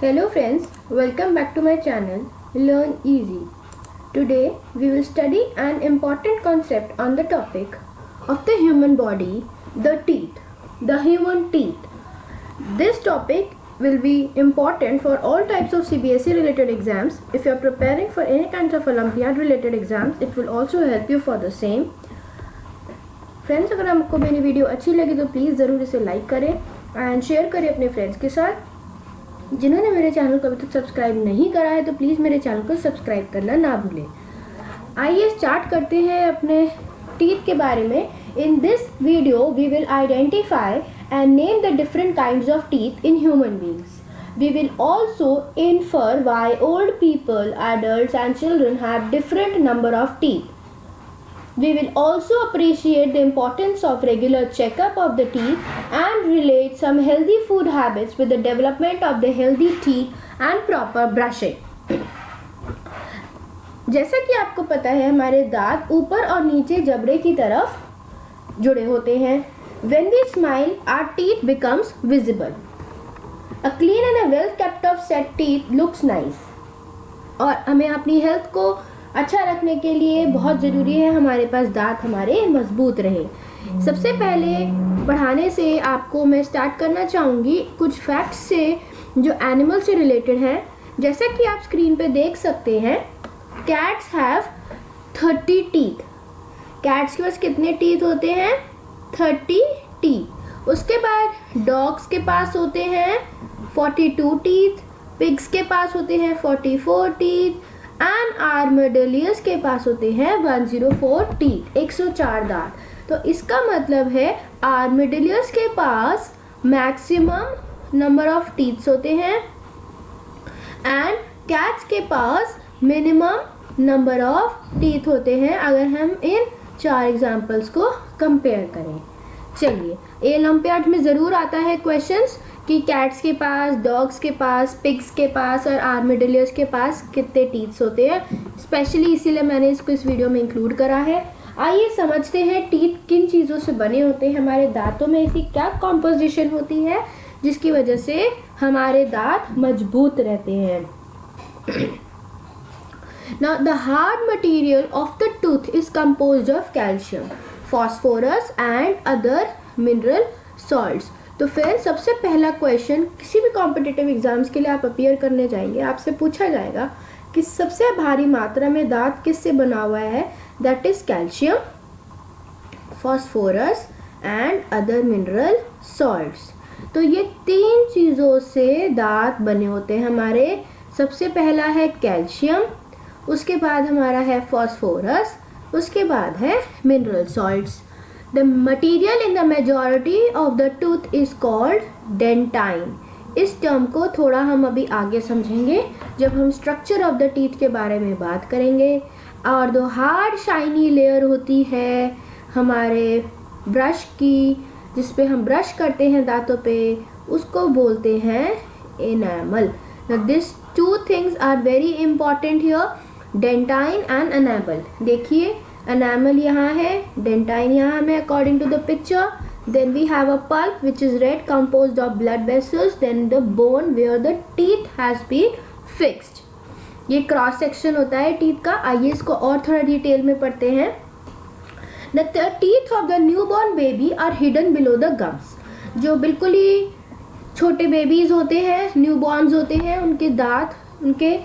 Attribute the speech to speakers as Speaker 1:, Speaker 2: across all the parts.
Speaker 1: Hello friends, welcome back to my channel Learn Easy. Today we will study an important concept on the topic of the human body, the teeth, the human teeth. This topic will be important for all types of CBSE related exams. If you are preparing for any kinds of Olympiad related exams, it will also help you for the same. Friends, अगर आपको मेरी video अच्छी लगी तो please ज़रूर इसे like करें and share करें अपने फ्रेंड्स के साथ. जिन्होंने मेरे चैनल को अभी तक सब्सक्राइब नहीं करा है तो प्लीज़ मेरे चैनल को सब्सक्राइब करना ना भूलें. आइए स्टार्ट करते हैं अपने टीथ के बारे में. In this video we will identify and name the different kinds of teeth in human beings. We will also infer why old people, adults and children have different number of teeth. We will also appreciate the importance of regular checkup of the teeth and relate some healthy food habits with the development of the healthy teeth and proper brushing. जैसा कि आपको पता है, हमारे दांत ऊपर और नीचे जबड़े की तरफ जुड़े होते हैं. When we smile, our teeth becomes visible. A clean and a well kept of set teeth looks nice. और हमें अपनी हेल्थ को अच्छा रखने के लिए बहुत ज़रूरी है हमारे पास दांत हमारे मजबूत रहे. सबसे पहले पढ़ाने से आपको मैं स्टार्ट करना चाहूँगी कुछ फैक्ट्स से जो एनिमल से रिलेटेड हैं. जैसा कि आप स्क्रीन पे देख सकते हैं, कैट्स हैव 30 टीथ. कैट्स के पास कितने टीथ होते हैं? 30 टीथ. उसके बाद डॉग्स के पास होते हैं 42 टीथ. पिग्स के पास होते हैं 44 टीथ एंड आर्मेडिलियस के पास होते हैं 104 टीथ, 104 दांत. तो इसका मतलब है आर्मेडिलियस के पास मैक्सिमम नंबर ऑफ टीथ्स होते हैं एंड कैट्स के पास मिनिमम नंबर ऑफ टीथ होते हैं. अगर हम इन 4 एग्जाम्पल्स को कंपेयर करें. चलिए, ये ओलंपियाड में ज़रूर आता है क्वेश्चंस कि कैट्स के पास, डॉग्स के पास, पिग्स के पास और आर्मेडिलियस के पास कितने टीथ्स होते हैं. स्पेशली इसीलिए मैंने इसको इस वीडियो में इंक्लूड करा है. आइए समझते हैं टीथ किन चीज़ों से बने होते हैं. हमारे दांतों में ऐसी क्या कॉम्पोजिशन होती है जिसकी वजह से हमारे दांत मजबूत रहते हैं. Now the hard material of the tooth is composed of calcium, phosphorus and other mineral salts. तो फिर सबसे पहला क्वेश्चन, किसी भी कॉम्पिटिटिव एग्जाम्स के लिए आप अपीयर करने जाएंगे, आपसे पूछा जाएगा कि सबसे भारी मात्रा में दांत किससे बना हुआ है. That is calcium, phosphorus and other mineral salts. तो ये 3 चीज़ों से दांत बने होते हैं हमारे. सबसे पहला है कैल्शियम, उसके बाद हमारा है फॉस्फोरस, उसके बाद है mineral salts. The material in the majority of the tooth is called dentine. इस टर्म को थोड़ा हम अभी आगे समझेंगे जब हम स्ट्रक्चर ऑफ द टीथ के बारे में बात करेंगे. और जो हार्ड शाइनी लेयर होती है हमारे ब्रश की, जिस पे हम ब्रश करते हैं दांतों पे, उसको बोलते हैं enamel. This 2 things are very important here, dentine and enamel. देखिए, एनामल यहाँ है, डेंटाइन यहाँ में according to the picture. Then we have a pulp which is red composed of blood vessels. Then the bone where the teeth has been fixed. ये cross section होता है teeth का. आइए इसको और थोड़ा डिटेल में पढ़ते हैं. The teeth of the newborn baby are hidden below the gums. जो बिल्कुल ही छोटे बेबीज होते हैं, न्यू बॉर्न्स होते हैं, उनके दांत उनके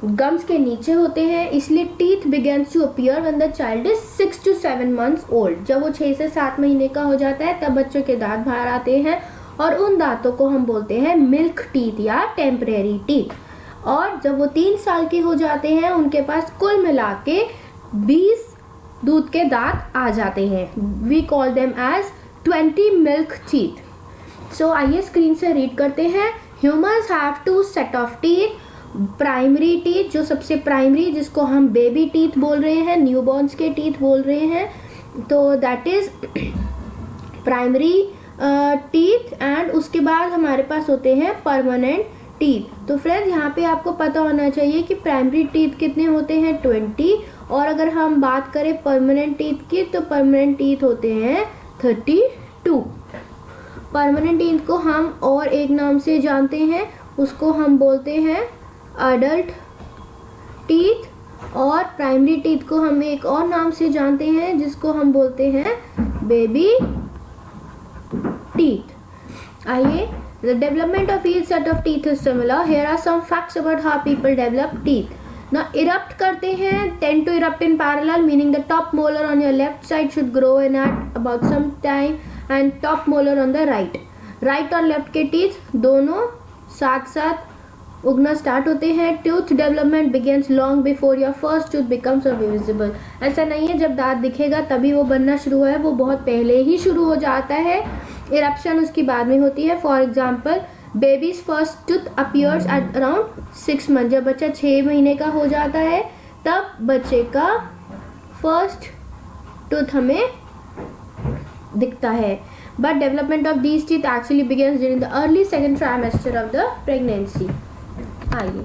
Speaker 1: गम्स के नीचे होते हैं. इसलिए teeth begins to appear when the child is 6 to 7 months old. जब वो 6 से 7 महीने का हो जाता है तब बच्चों के दांत बाहर आते हैं और उन दांतों को हम बोलते हैं मिल्क टीथ या टेम्परेरी टीथ. और जब वो 3 साल के हो जाते हैं उनके पास कुल मिला के 20 दूध के दांत आ जाते हैं. We call them as 20 milk teeth. So आइए स्क्रीन से रीड करते हैं. Humans have 2 set of teeth. Primary teeth, जो सबसे प्राइमरी, जिसको हम बेबी टीथ बोल रहे हैं, न्यूबॉर्न्स के टीथ बोल रहे हैं, तो that is primary teeth. And उसके बाद हमारे पास होते हैं परमानेंट टीथ. तो फ्रेंड्स, यहाँ पे आपको पता होना चाहिए कि प्राइमरी टीथ कितने होते हैं, 20. और अगर हम बात करें परमानेंट टीथ की तो परमानेंट टीथ होते हैं 32. परमानेंट टीथ को हम और एक नाम से जानते हैं उसको हम बोलते हैं अडल्ट टीथ, और प्राइमरी टीथ को हम एक और नाम से जानते हैं जिसको हम बोलते हैं बेबी टीथ। आइए, the development of each set of teeth is similar. Here are some facts about how people develop teeth. Now erupt करते हैं, tend to erupt in parallel, meaning the top molar on your left side should grow in at about some time and top molar on the right. Right और left के teeth दोनों साथ साथ उगना start होते हैं. Tooth development begins long before your first tooth becomes visible. ऐसा नहीं है जब दांत दिखेगा तभी वो बनना शुरू है, वो बहुत पहले ही शुरू हो जाता है. इरप्शन उसकी बाद में होती है. For example, babies first tooth appears at around 6 month. जब बच्चा 6 महीने का हो जाता है तब बच्चे का फर्स्ट टूथ हमें दिखता है. But development of these teeth actually begins during the early second trimester of the pregnancy. आइए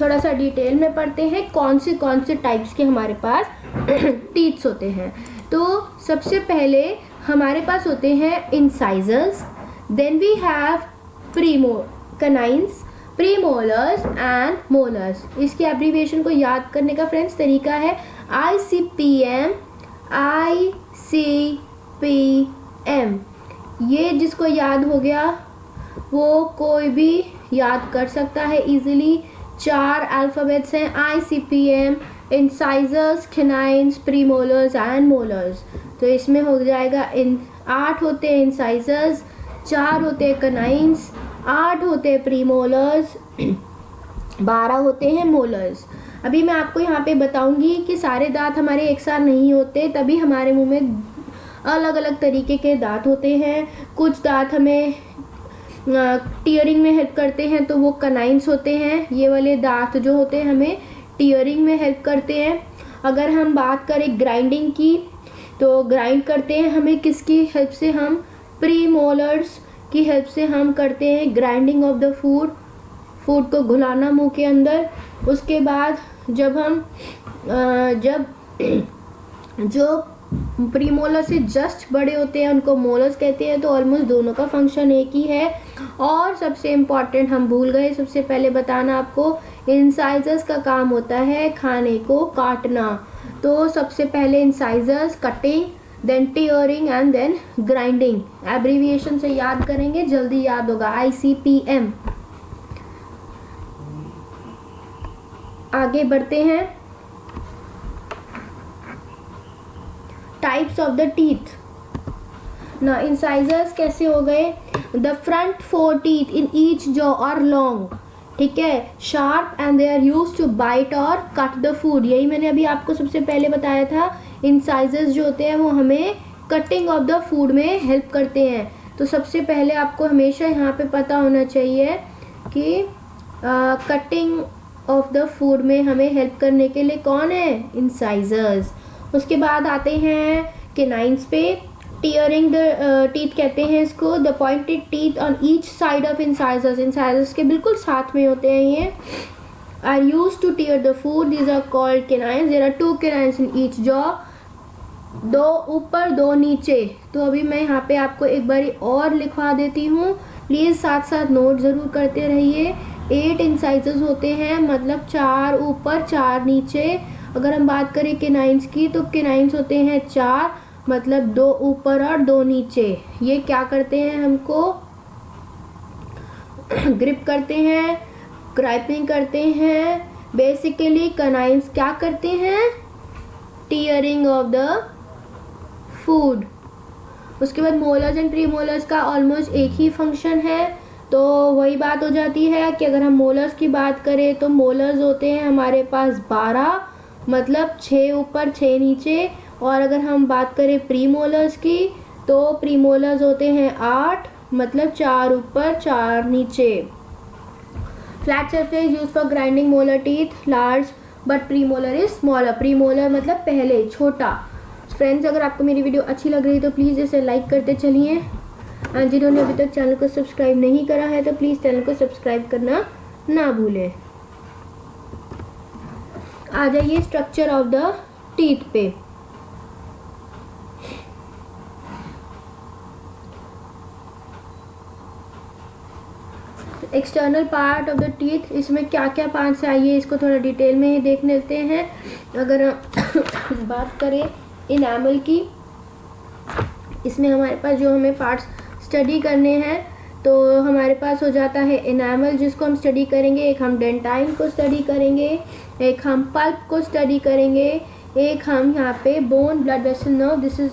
Speaker 1: थोड़ा सा डिटेल में पढ़ते हैं कौन से टाइप्स के हमारे पास टीथ्स होते हैं. तो सबसे पहले हमारे पास होते हैं incisors, then we have canines, premolars and molars. इसकी एब्रीविएशन को याद करने का फ्रेंड्स तरीका है ICPM. ये जिसको याद हो गया वो कोई भी याद कर सकता है इजीली. 4 अल्फ़ाबेट्स हैं ICPM, incisors, canines, premolars and molars. तो इसमें हो जाएगा 8 होते हैं इंसाइजर्स, 4 होते हैं कैनाइन्स, 8 होते हैं प्रीमोलर्स, 12 होते हैं मोलर्स. अभी मैं आपको यहाँ पे बताऊंगी कि सारे दांत हमारे एक साथ नहीं होते, तभी हमारे मुंह में अलग अलग तरीके के दांत होते हैं. कुछ दांत हमें टीयरिंग में हेल्प करते हैं तो वो कैनाइन्स होते हैं. ये वाले दांत जो होते हैं हमें टीयरिंग में हेल्प करते हैं. अगर हम बात करें ग्राइंडिंग की तो ग्राइंड करते हैं हमें किसकी हेल्प से, हम प्रीमोलर्स की हेल्प से हम करते हैं ग्राइंडिंग ऑफ द फूड को घुलाना मुंह के अंदर. उसके बाद जब जो प्रीमोलर से जस्ट बड़े होते हैं उनको मोलर्स कहते हैं. तो ऑलमोस्ट दोनों का फंक्शन एक ही है. और सबसे इम्पॉर्टेंट हम भूल गए सबसे पहले बताना आपको, इंसाइजर्स का काम होता है खाने को काटना. तो सबसे पहले incisors cutting, then tearing and then grinding. Abbreviation से याद करेंगे जल्दी याद होगा ICPM. आगे बढ़ते हैं. Types of the teeth. ना इंसाइजर्स कैसे हो गए, the front 4 teeth in each jaw are long, ठीक है, sharp and they are used to bite और कट द फूड. यही मैंने अभी आपको सबसे पहले बताया था. इंसाइजर्स जो होते हैं वो हमें कटिंग ऑफ द फूड में हेल्प करते हैं. तो सबसे पहले आपको हमेशा यहाँ पे पता होना चाहिए कि कटिंग ऑफ द फूड में हमें हेल्प करने के लिए कौन है, इंसाइजर्स. उसके बाद आते हैं कैनाइन्स पे. टीयरिंग द टीथ कहते हैं इसको. The pointed teeth on each side of incisors, incisors के बिल्कुल साथ में होते हैं ये, are used to tear the food. These are called canines. There are 2 canines in each jaw, 2 ऊपर 2 नीचे. तो अभी मैं यहाँ पे आपको एक बारी और लिखवा देती हूँ, प्लीज़ साथ साथ नोट ज़रूर करते रहिए. 8 इंसाइजर्स होते हैं, मतलब 4 ऊपर 4 नीचे. अगर हम बात करें कैनाइन्स की तो कैनाइन्स होते हैं 4, मतलब 2 ऊपर और 2 नीचे. ये क्या करते हैं, हमको ग्रिप करते हैं, ग्राइपिंग करते हैं. बेसिकली कैनाइन्स क्या करते हैं, टीयरिंग ऑफ द फूड. उसके बाद मोलर्स एंड प्रीमोलर्स का ऑलमोस्ट एक ही फंक्शन है. तो वही बात हो जाती है कि अगर हम मोलर्स की बात करें तो मोलर्स होते हैं हमारे पास 12, मतलब 6 ऊपर 6 नीचे. और अगर हम बात करें प्रीमोलर्स की तो प्रीमोलर्स होते हैं 8, मतलब 4 ऊपर 4 नीचे. Flat surface use for grinding molar teeth, large but premolar is smaller. Premolar मतलब पहले छोटा. फ्रेंड्स, अगर आपको मेरी वीडियो अच्छी लग रही है तो प्लीज़ इसे लाइक करते चलिए. और जिन्होंने अभी तक चैनल को सब्सक्राइब नहीं करा है तो प्लीज़ चैनल को सब्सक्राइब करना ना भूलें. आ जाइए स्ट्रक्चर ऑफ द टीथ पे. External part of the teeth, इसमें क्या क्या पार्ट्स है आइए इसको थोड़ा डिटेल में ही देख लेते हैं। अगर हम बात करें इनामल की, इसमें हमारे पास जो हमें पार्ट्स स्टडी करने हैं तो हमारे पास हो जाता है इनामल जिसको हम स्टडी करेंगे, एक हम डेंटाइन को स्टडी करेंगे, एक हम पल्प को स्टडी करेंगे, एक हम यहाँ पे bone, blood vessel, nerve, this is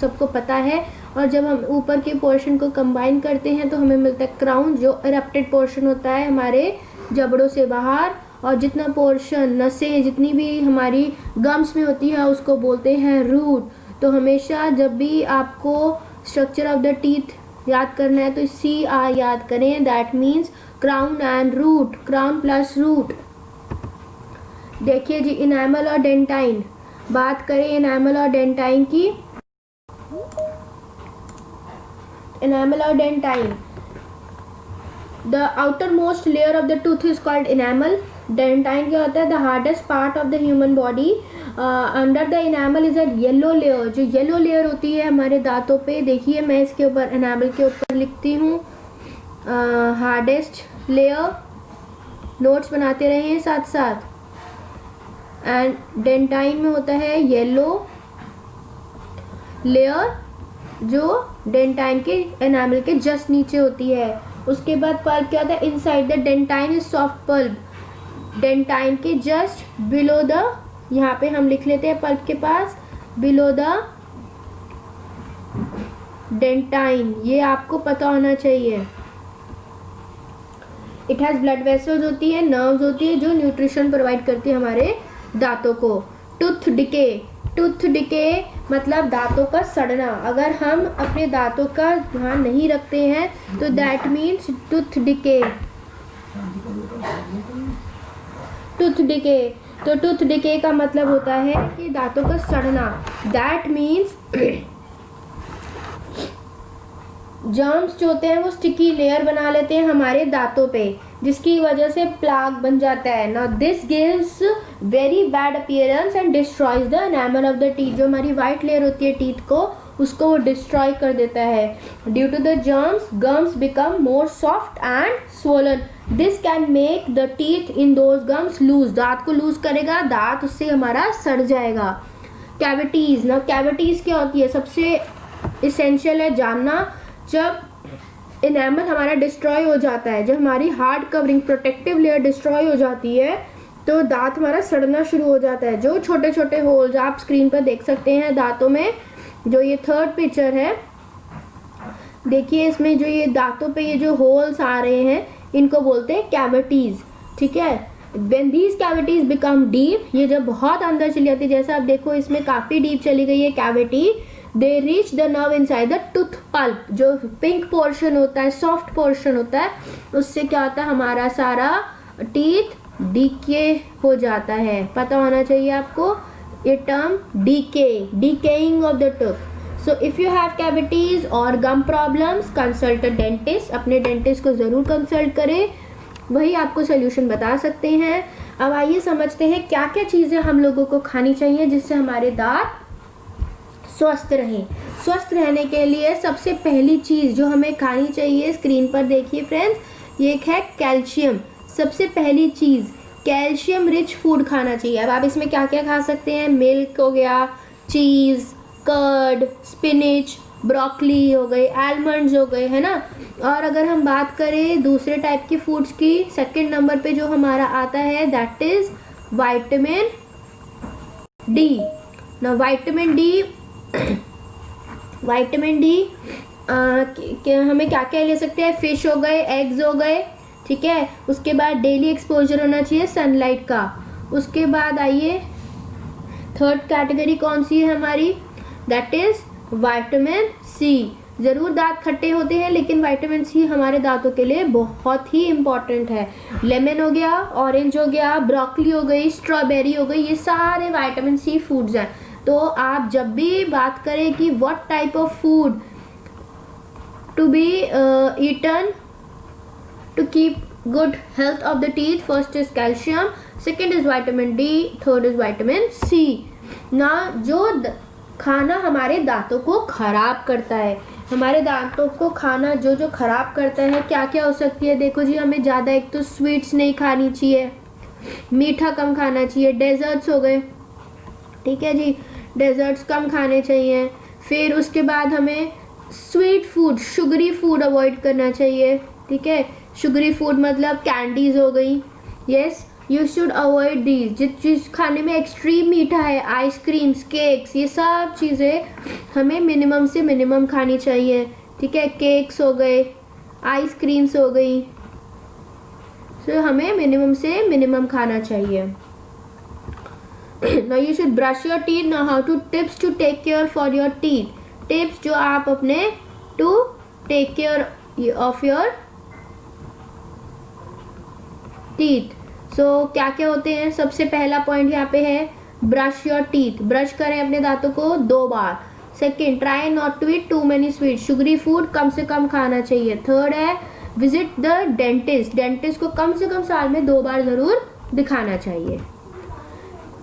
Speaker 1: सबको पता है। और जब हम ऊपर के पोर्शन को कंबाइन करते हैं तो हमें मिलता है क्राउन, जो इरप्टेड पोर्शन होता है हमारे जबड़ों से बाहर, और जितना पोर्शन नसें जितनी भी हमारी गम्स में होती है उसको बोलते हैं रूट। तो हमेशा जब भी आपको स्ट्रक्चर ऑफ द टीथ याद करना है तो CR याद करें, that means crown and root, crown plus root. देखिए जी इनामल और डेंटाइन, बात करें इनामल और डेंटाइन की, इनामल और dentine, the outer most layer of the tooth is called enamel. Dentine क्या होता है, the hardest part of the human body, under the enamel is a yellow layer, जो येलो लेयर होती है हमारे दांतों पे। देखिए मैं इसके ऊपर इनामल के ऊपर लिखती हूँ हार्डेस्ट लेयर, नोट्स बनाते रहे साथ साथ। एंड डेंटाइन में होता है येलो लेयर जो डेंटाइन के एनामल के जस्ट नीचे होती है। उसके बाद पल्प क्या होता है, inside the dentine is soft pulp, dentine के जस्ट बिलो द, यहाँ पे हम लिख लेते हैं पल्प के पास, बिलो द डेंटाइन, ये आपको पता होना चाहिए। इट हैज़ ब्लड वेसल्स होती है, नर्व्स होती है जो न्यूट्रिशन प्रोवाइड करती है हमारे दांतों को। टूथ डिके, टूथ डिके मतलब दांतों का सड़ना। अगर हम अपने दांतों का ध्यान नहीं रखते हैं तो that means tooth decay, tooth decay. तो टूथ डिके का मतलब होता है कि दांतों का सड़ना, दैट मीन्स जर्म्स जो होते हैं वो स्टिकी लेयर बना लेते हैं हमारे दांतों पे, जिसकी वजह से प्लाक बन जाता है। Now this gives very bad appearance and destroys the enamel of the teeth, जो हमारी वाइट लेयर होती है टीथ को, उसको वो डिस्ट्रॉय कर देता है। Due to the germs gums become more soft and swollen, this can make the teeth in those gums loose, दांत को लूज करेगा, दांत उससे हमारा सड़ जाएगा। कैविटीज, ना कैविटीज क्या होती है, सबसे इसेंशियल है जानना। जब इनेमल हमारा डिस्ट्रॉय हो जाता है, जब हमारी hard covering protective layer destroy हो जाती है तो दांत हमारा सड़ना शुरू हो जाता है। जो छोटे छोटे होल्स आप स्क्रीन पर देख सकते हैं दांतों में, जो ये थर्ड पिक्चर है देखिए, इसमें जो ये दांतों पे ये जो होल्स आ रहे हैं इनको बोलते हैं कैविटीज, ठीक है। When these cavities become deep, ये जब बहुत अंदर चली जाती है, जैसा आप देखो इसमें काफ़ी डीप चली गई है cavity, they reach the nerve inside the tooth pulp, जो पिंक पोर्शन होता है, सॉफ्ट पोर्शन होता है, उससे क्या होता है हमारा सारा टीथ डीके हो जाता है। पता होना चाहिए आपको ये term decay, decaying of the tooth. So if you have cavities और gum problems, consult a dentist, अपने डेंटिस्ट को ज़रूर कंसल्ट करें, वही आपको सोल्यूशन बता सकते हैं। अब आइए समझते हैं क्या क्या चीज़ें हम लोगों को खानी चाहिए जिससे हमारे दांत स्वस्थ रहें। स्वस्थ रहने के लिए सबसे पहली चीज़ जो हमें खानी चाहिए, स्क्रीन पर देखिए फ्रेंड्स, ये एक है कैल्शियम। सबसे पहली चीज़ कैल्शियम रिच फूड खाना चाहिए। अब आप इसमें क्या क्या खा सकते हैं, मिल्क हो गया, चीज़, कर्ड, स्पिनिच, ब्रोकली हो गई, आलमंड्स हो गए, है ना। और अगर हम बात करें दूसरे टाइप की फूड्स की, सेकंड नंबर पे जो हमारा आता है दैट इज़ विटामिन डी। ना विटामिन डी विटामिन डी हमें क्या क्या ले सकते हैं, फिश हो गए, एग्स हो गए, ठीक है। उसके बाद डेली एक्सपोजर होना चाहिए सनलाइट का। उसके बाद आइए थर्ड कैटेगरी कौन सी है हमारी, दैट इज़ विटामिन सी। ज़रूर दांत खट्टे होते हैं लेकिन विटामिन सी हमारे दांतों के लिए बहुत ही इम्पॉर्टेंट है। लेमन हो गया, ऑरेंज हो गया, ब्रोकली हो गई, स्ट्रॉबेरी हो गई, ये सारे विटामिन सी फूड्स हैं। तो आप जब भी बात करें कि what type of food to be eaten to keep good health of the teeth, first is calcium, second is vitamin D, third is vitamin C। ना जो खाना हमारे दांतों को खराब करता है, हमारे दांतों को खाना जो जो खराब करता है क्या क्या हो सकती है। देखो जी, हमें ज़्यादा एक तो स्वीट्स नहीं खानी चाहिए, मीठा कम खाना चाहिए, डेजर्ट्स हो गए, ठीक है जी, डेजर्ट्स कम खाने चाहिए। फिर उसके बाद हमें sweet food, sugary food avoid करना चाहिए, ठीक है। शुगरी फूड मतलब कैंडीज हो गई, yes, you should avoid these. जिस चीज़ खाने में एक्सट्रीम मीठा है, आइसक्रीम्स, केक्स, ये सब चीज़ें हमें मिनिमम से मिनिमम खानी चाहिए, ठीक है। केक्स हो गए, आइसक्रीम्स हो गई, तो हमें मिनिमम से मिनिमम खाना चाहिए। Now you should brush your teeth. Now how to tips to take care for your teeth. Tips जो आप अपने to take care of your teeth. So क्या क्या होते हैं? सबसे पहला पॉइंट यहाँ पे है ब्रश योर टीथ। ब्रश करें अपने दांतों को 2 बार। Second, try not to eat too many sweet, sugary food कम से कम खाना चाहिए। थर्ड है विजिट द डेंटिस्ट। डेंटिस्ट को कम से कम साल में 2 बार ज़रूर दिखाना चाहिए।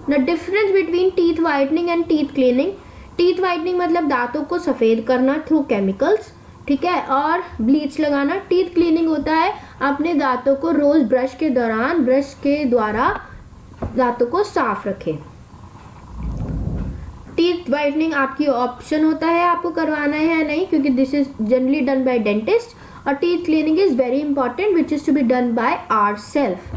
Speaker 1: The difference between teeth whitening and teeth cleaning. Teeth whitening मतलब दांतों को सफ़ेद करना थ्रू केमिकल्स, ठीक है, और ब्लीच लगाना। टीथ क्लीनिंग होता है अपने दांतों को रोज़ ब्रश के दौरान ब्रश के द्वारा दांतों को साफ रखें। टीथ वाइटनिंग आपकी ऑप्शन होता है आपको करवाना है या नहीं, क्योंकि this is generally done by dentist. और teeth cleaning is very important which is to be done by ourself.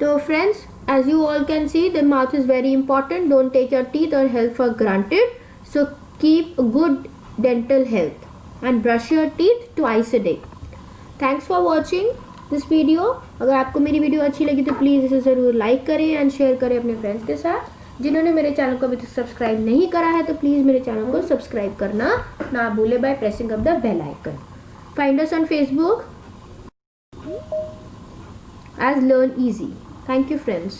Speaker 1: तो friends, as you all can see, the mouth is very important. Don't take your teeth or health for granted. So keep a good dental health and brush your teeth twice a day. Thanks for watching this video. अगर आपको मेरी video अच्छी लगी तो please इसे ज़रूर like करें and share करें अपने फ्रेंड्स के साथ। जिन्होंने मेरे चैनल को अभी तक सब्सक्राइब नहीं करा है तो प्लीज़ मेरे चैनल को सब्सक्राइब करना ना भूले by pressing up the bell icon. Find us on Facebook as Learn Easy. Thank you, friends.